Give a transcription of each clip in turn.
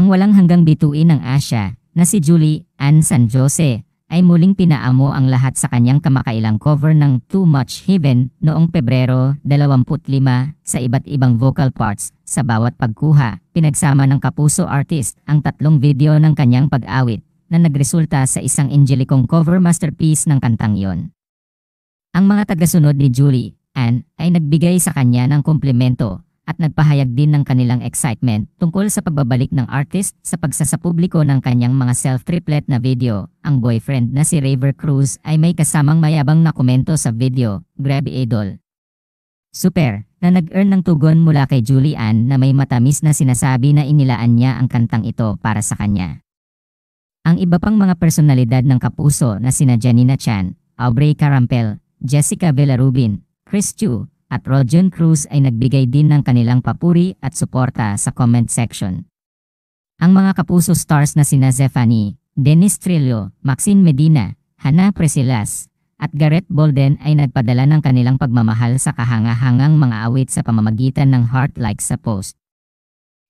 Ang walang hanggang bituin ng Asia na si Julie Ann San Jose ay muling pinaamo ang lahat sa kanyang kamakailang cover ng Too Much Heaven noong Pebrero 25 sa iba't ibang vocal parts sa bawat pagkuha. Pinagsama ng Kapuso artist ang tatlong video ng kanyang pag-awit na nagresulta sa isang angelikong cover masterpiece ng kantang iyon. Ang mga tagasunod ni Julie Ann ay nagbigay sa kanya ng komplimento at nagpahayag din ng kanilang excitement tungkol sa pagbabalik ng artist sa pagsasapubliko ng kanyang mga self-triplet na video. Ang boyfriend na si Raver Cruz ay may kasamang mayabang na komento sa video, "Grabe idol. Super," na nag-earn ng tugon mula kay Julie Ann na may matamis na sinasabi na inilaan niya ang kantang ito para sa kanya. Ang iba pang mga personalidad ng Kapuso na sina Janina Chan, Aubrey Carampel, Jessica Villarubin, Chris Chu, at Rojon Cruz ay nagbigay din ng kanilang papuri at suporta sa comment section. Ang mga Kapuso stars na sina Zephanie, Dennis Trillo, Maxine Medina, Hannah Presilas, at Gareth Bolden ay nagpadala ng kanilang pagmamahal sa kahanga-hangang mga awit sa pamamagitan ng heart likes sa post.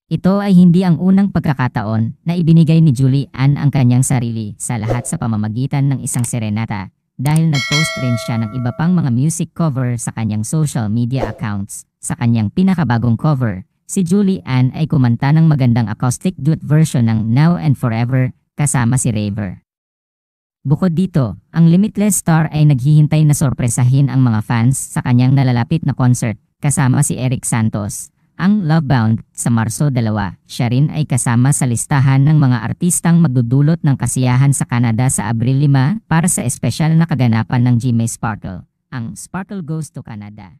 Ito ay hindi ang unang pagkakataon na ibinigay ni Julie Ann ang kanyang sarili sa lahat sa pamamagitan ng isang serenata, dahil nag-post rin siya ng iba pang mga music cover sa kanyang social media accounts. Sa kanyang pinakabagong cover, si Julie Ann ay kumanta ng magandang acoustic duet version ng Now and Forever kasama si Raver. Bukod dito, ang Limitless Star ay naghihintay na sorpresahin ang mga fans sa kanyang nalalapit na concert kasama si Eric Santos. Ang Lovebound sa Marso 2, siya rin ay kasama sa listahan ng mga artistang magdudulot ng kasiyahan sa Canada sa Abril 5 para sa espesyal na kaganapan ng GMA Sparkle, ang Sparkle Goes to Canada.